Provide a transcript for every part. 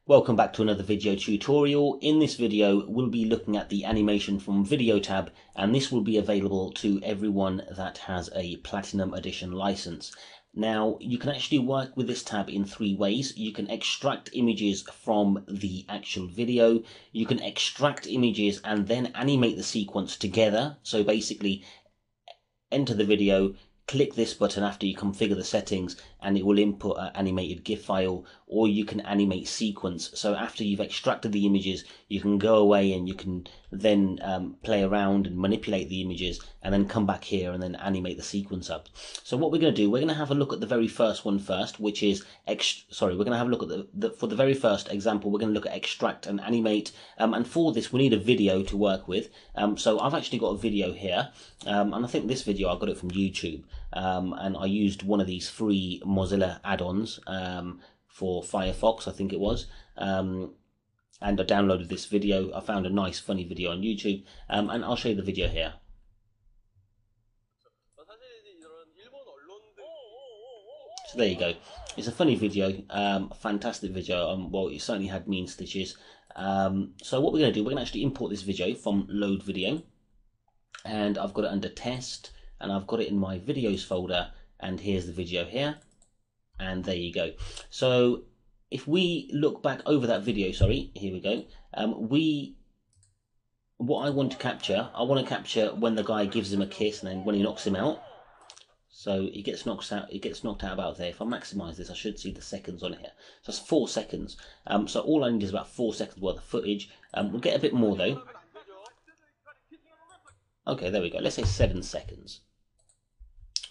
Welcome back to another video tutorial. In this video we'll be looking at the animation from video tab, and this will be available to everyone that has a Platinum Edition license. Now you can actually work with this tab in three ways. You can extract images from the actual video, you can extract images and then animate the sequence together. So basically enter the video, click this button after you configure the settings and it will input an animated GIF file, or you can animate sequence. So after you've extracted the images, you can go away and you can then play around and manipulate the images and then come back here and then animate the sequence up. So what we're going to do, we're going to have a look at the very first one first, which is, we're going to have a look at for the very first example, we're going to look at extract and animate. And for this, we need a video to work with. So I've actually got a video here, and I think this video I got it from YouTube. And I used one of these free Mozilla add-ons for Firefox, I think it was, and I downloaded this video. I found a nice funny video on YouTube, and I'll show you the video here. So there you go. It's a funny video, fantastic video. Well, it certainly had mean stitches. So what we're going to do, we're going to actually import this video from Load Video, and I've got it under Test, and I've got it in my videos folder, and here's the video here, and there you go. So if we look back over that video, here we go. What I want to capture, I want to capture when the guy gives him a kiss and then when he knocks him out. So he gets knocked out. It gets knocked out about there. If I maximise this, I should see the seconds on here. So that's 4 seconds. So all I need is about 4 seconds worth of footage. We'll get a bit more though. Okay, there we go. Let's say 7 seconds.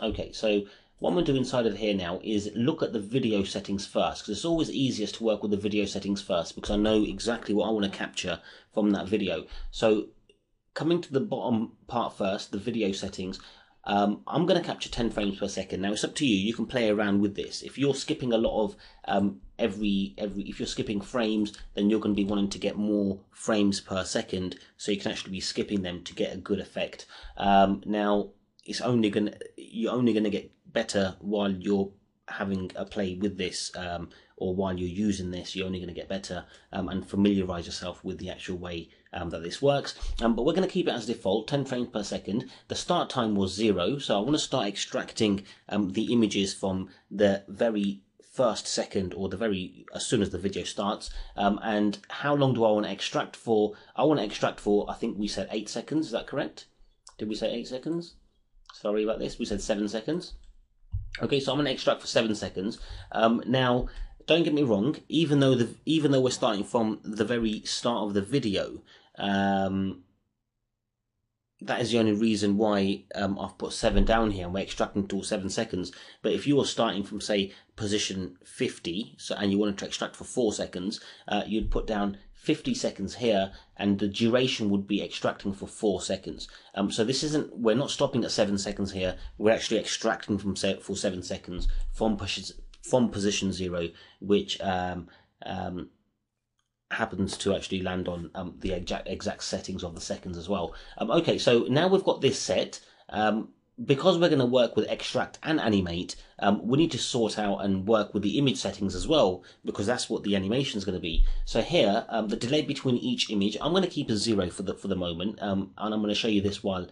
Okay, so what I'm going to do inside of here now is look at the video settings first, because it's always easiest to work with the video settings first because I know exactly what I want to capture from that video. So coming to the bottom part first, the video settings, I'm going to capture 10 frames per second. Now it's up to you. You can play around with this. If you're skipping a lot of if you're skipping frames, then you're going to be wanting to get more frames per second, so you can actually be skipping them to get a good effect. Now you're only going to get better while you're having a play with this, or while you're using this. You're only going to get better and familiarize yourself with the actual way that this works. But we're going to keep it as default, 10 frames per second. The start time was 0, so I want to start extracting the images from the very first second, or as soon as the video starts. And how long do I want to extract for? I want to extract for, I think we said 8 seconds. Is that correct? Did we say 8 seconds? Sorry about this. We said 7 seconds. Okay, so I'm going to extract for 7 seconds. Now, don't get me wrong. Even though we're starting from the very start of the video, that is the only reason why I've put 7 down here, and we're extracting till 7 seconds. But if you are starting from, say, position 50, and you wanted to extract for 4 seconds, you'd put down 50 seconds here, and the duration would be extracting for 4 seconds. So we're not stopping at 7 seconds here. We're actually extracting for 7 seconds from position 0, which happens to actually land on the exact settings of the seconds as well. Okay, so now we've got this set. Because we're going to work with extract and animate, we need to sort out and work with the image settings as well, because that's what the animation is going to be. So here, the delay between each image, I'm going to keep as 0 for the moment, and I'm going to show you this while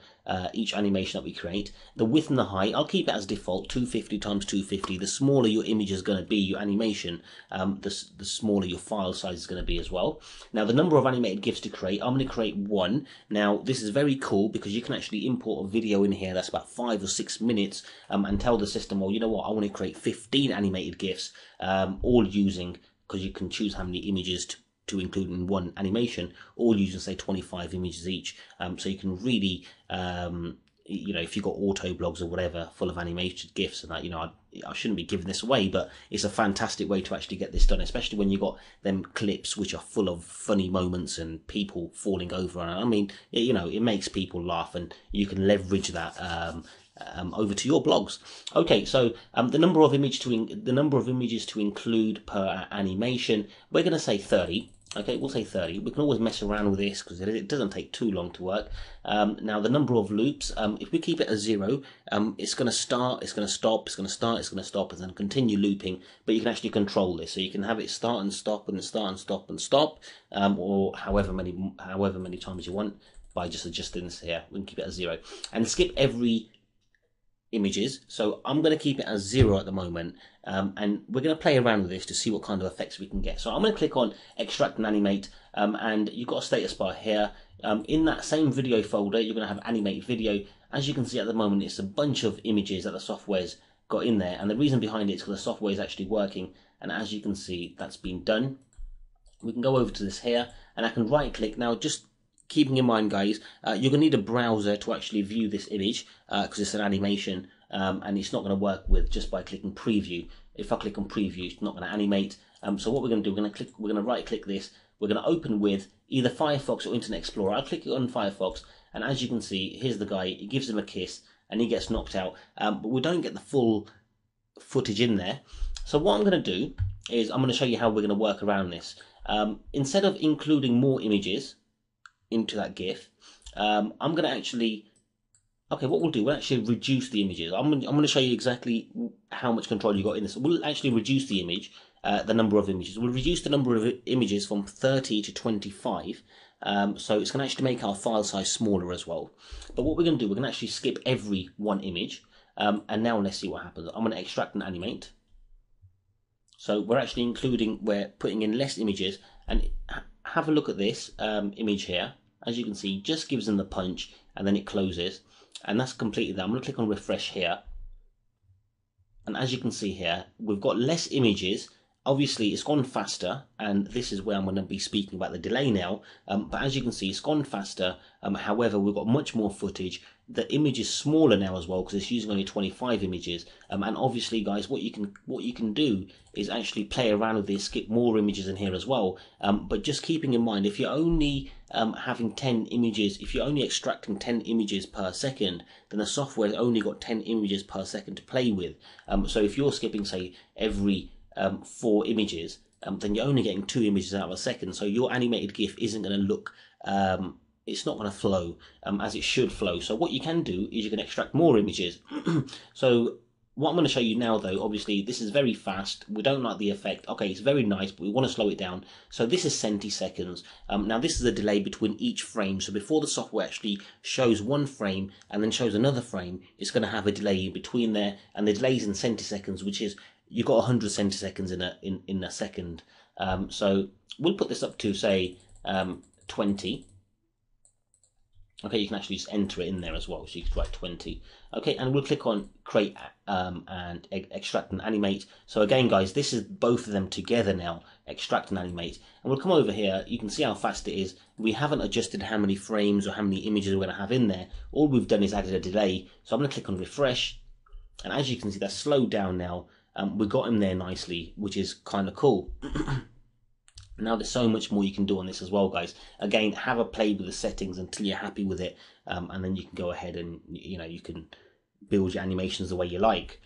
each animation that we create. The width and the height, I'll keep it as default, 250 times 250. The smaller your image is going to be, your animation, the smaller your file size is going to be as well. Now the number of animated GIFs to create, I'm going to create 1. Now this is very cool because you can actually import a video in here that's about 5 or 6 minutes, and tell the system, well, you know what, I want to create 15 animated GIFs, all using, because you can choose how many images to include in one animation, all using, say, 25 images each. So you can really, if you've got auto blogs or whatever full of animated GIFs and that, I shouldn't be giving this away, but it's a fantastic way to actually get this done, especially when you've got them clips which are full of funny moments and people falling over. And I mean, it makes people laugh, and you can leverage that over to your blogs. Okay, so the number of images to include per animation, we're going to say 30. Okay, we'll say 30. We can always mess around with this because it doesn't take too long to work. Now the number of loops, if we keep it as 0, it's going to start, it's going to stop, it's going to start, it's going to stop, and then continue looping. But you can actually control this, so you can have it start and stop, and start and stop and stop, or however many times you want by just adjusting this here. We can keep it as 0 and skip every images. So I'm going to keep it as 0 at the moment, and we're going to play around with this to see what kind of effects we can get. So I'm going to click on extract and animate, and you've got a status bar here. In that same video folder, you're going to have animate video. As you can see at the moment, it's a bunch of images that the software's got in there, and the reason behind it is because the software is actually working, and as you can see, that's been done. We can go over to this here, and I can right click. Now just keeping in mind, guys, you're going to need a browser to actually view this image because it's an animation, and it's not going to work with just by clicking preview. If I click on preview, it's not going to animate. So what we're going to do, we're going to right click this. We're going to open with either Firefox or Internet Explorer. I'll click it on Firefox, and as you can see, here's the guy. He gives him a kiss, and he gets knocked out. But we don't get the full footage in there. So what I'm going to do is I'm going to show you how we're going to work around this. Instead of including more images into that GIF, I'm going to actually, okay, what we'll do, we'll actually reduce the images. I'm going to show you exactly how much control you got in this. We'll actually reduce the image, the number of images. We'll reduce the number of images from 30 to 25. So it's going to actually make our file size smaller as well. But what we're going to do, we're going to actually skip every one image. And now let's see what happens. I'm going to extract and animate. So we're actually we're putting in less images, and have a look at this image here. As you can see, just gives them the punch, and then it closes, and that's completely that. I'm going to click on refresh here, and as you can see here, we've got less images. Obviously, it's gone faster, and this is where I'm going to be speaking about the delay now. But as you can see, it's gone faster. However, we've got much more footage. The image is smaller now as well because it's using only 25 images. And obviously, guys, what you can do is actually play around with this, skip more images in here as well. But just keeping in mind, if you're only having 10 images, if you're only extracting 10 images per second, then the software's only got 10 images per second to play with. So if you're skipping, say, every 4 images, then you're only getting 2 images out of a second. So your animated GIF isn't going to look, it's not going to flow as it should flow. So what you can do is you can extract more images. So what I'm going to show you now, though, obviously this is very fast. We don't like the effect. Okay, it's very nice, but we want to slow it down. So this is 70 seconds. Now this is a delay between each frame. So before the software actually shows one frame and then shows another frame, it's going to have a delay in between there, and the delay is in 70 seconds, which is, you've got 100 centiseconds in a second. So we'll put this up to, say, 20. Okay, you can actually just enter it in there as well, so you can write 20. Okay, and we'll click on create and extract and animate. So again, guys, this is both of them together now, extract and animate. And we'll come over here, you can see how fast it is. We haven't adjusted how many frames or how many images we're going to have in there. All we've done is added a delay. So I'm going to click on refresh, and as you can see, that's slowed down now. We got him there nicely, which is kind of cool. Now there's so much more you can do on this as well, guys. Again, have a play with the settings until you're happy with it, and then you can go ahead and you can build your animations the way you like.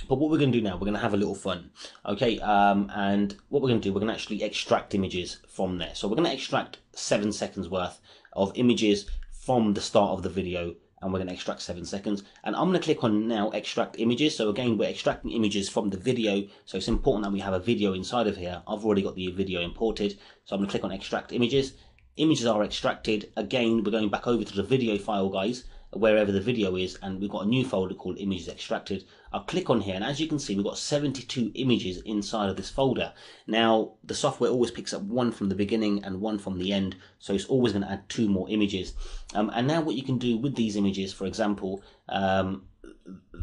But what we're going to do now, we're going to have a little fun, okay? And what we're going to do, we're going to actually extract images from there. So we're going to extract 7 seconds worth of images from the start of the video, and we're going to extract 7 seconds. And I'm going to click on now extract images. So again, we're extracting images from the video, so it's important that we have a video inside of here. I've already got the video imported, so I'm going to click on extract images. Images are extracted. Again, we're going back over to the video file, guys, wherever the video is, and we've got a new folder called images extracted. I'll click on here, and as you can see, we've got 72 images inside of this folder. Now the software always picks up one from the beginning and one from the end, so it's always going to add 2 more images. And now what you can do with these images, for example,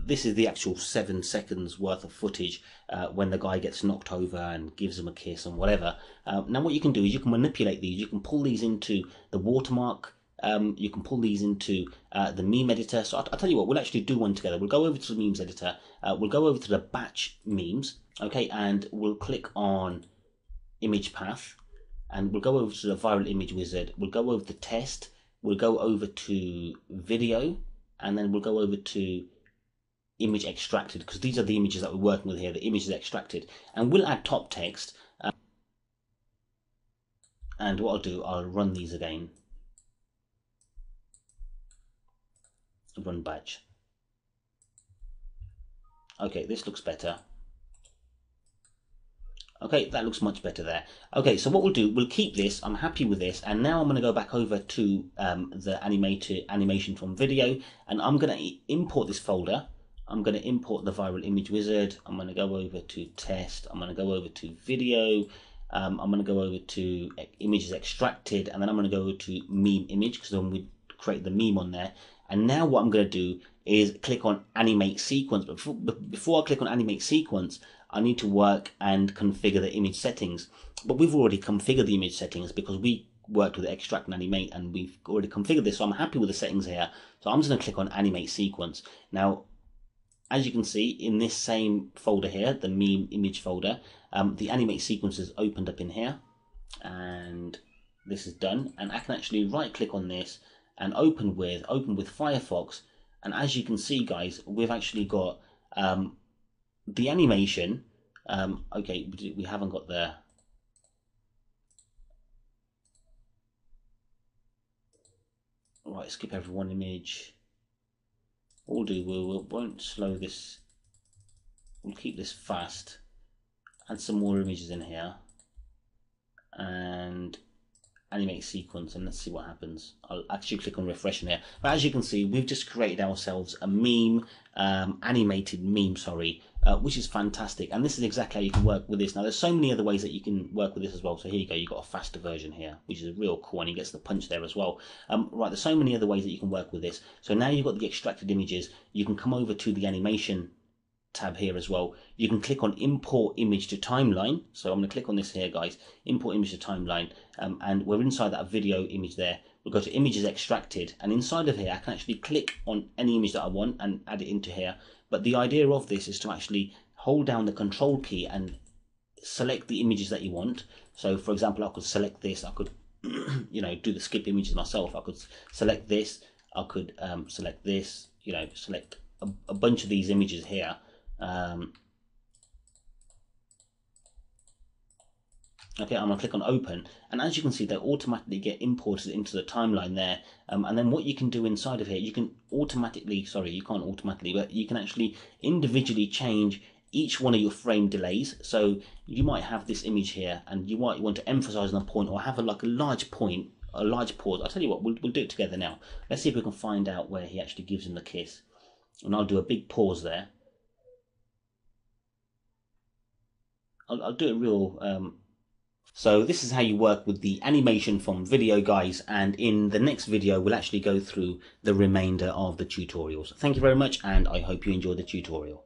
this is the actual 7 seconds worth of footage when the guy gets knocked over and gives him a kiss and whatever. Now what you can do is you can manipulate these. You can pull these into the watermark. You can pull these into the meme editor. So I'll tell you what, we'll actually do one together. We'll go over to the memes editor. We'll go over to the batch memes, okay, and we'll click on image path, and we'll go over to the viral image wizard. We'll go over to test. We'll go over to video, and then we'll go over to image extracted, because these are the images that we're working with here, the images extracted. And we'll add top text. And what I'll do, I'll run these again. Run badge. Okay, this looks better. Okay, that looks much better there. Okay, so what we'll do, we'll keep this. I'm happy with this, and now I'm going to go back over to the animation from video, and I'm going to import this folder. I'm going to import the viral image wizard. I'm going to go over to test. I'm going to go over to video. I'm going to go over to images extracted, and then I'm going to go over to meme image, because then we create the meme on there. And now what I'm going to do is click on animate sequence. But before I click on animate sequence, I need to work and configure the image settings. But we've already configured the image settings because we worked with extract and animate, and we've already configured this. So I'm happy with the settings here. So I'm just going to click on animate sequence. Now, as you can see in this same folder here, the meme image folder, the animate sequence is opened up in here, and this is done. And I can actually right click on this and open with Firefox. And as you can see, guys, we've actually got the animation. Okay, we haven't got the right. Skip every one image. We'll do. We won't slow this. We'll keep this fast. Add some more images in here, and animate sequence, and let's see what happens. I'll actually click on refresh in here. But as you can see, we've just created ourselves a meme, animated meme, sorry, which is fantastic. And this is exactly how you can work with this. Now, there's so many other ways that you can work with this as well. So here you go, you've got a faster version here, which is real cool, and he gets the punch there as well. Right, there's so many other ways that you can work with this. So now you've got the extracted images. You can come over to the animation tab here as well. You can click on import image to timeline. So I'm going to click on this here, guys, import image to timeline, and we're inside that video image there. We'll go to images extracted, and inside of here I can actually click on any image that I want and add it into here. But the idea of this is to actually hold down the control key and select the images that you want. So for example, I could select this. I could you know, do the skip images myself. I could select this. I could select this, you know, select a bunch of these images here. Okay, I'm going to click on open, and as you can see, they automatically get imported into the timeline there. And then what you can do inside of here, you can automatically, sorry, you can't automatically, but you can actually individually change each one of your frame delays. So you might have this image here, and you might want to emphasize on a point, or have like a large point, a large pause. I'll tell you what, we'll do it together now. Let's see if we can find out where he actually gives him the kiss. And I'll do a big pause there. I'll do it real. So this is how you work with the animation from video, guys, and in the next video we'll actually go through the remainder of the tutorials. Thank you very much, and I hope you enjoyed the tutorial.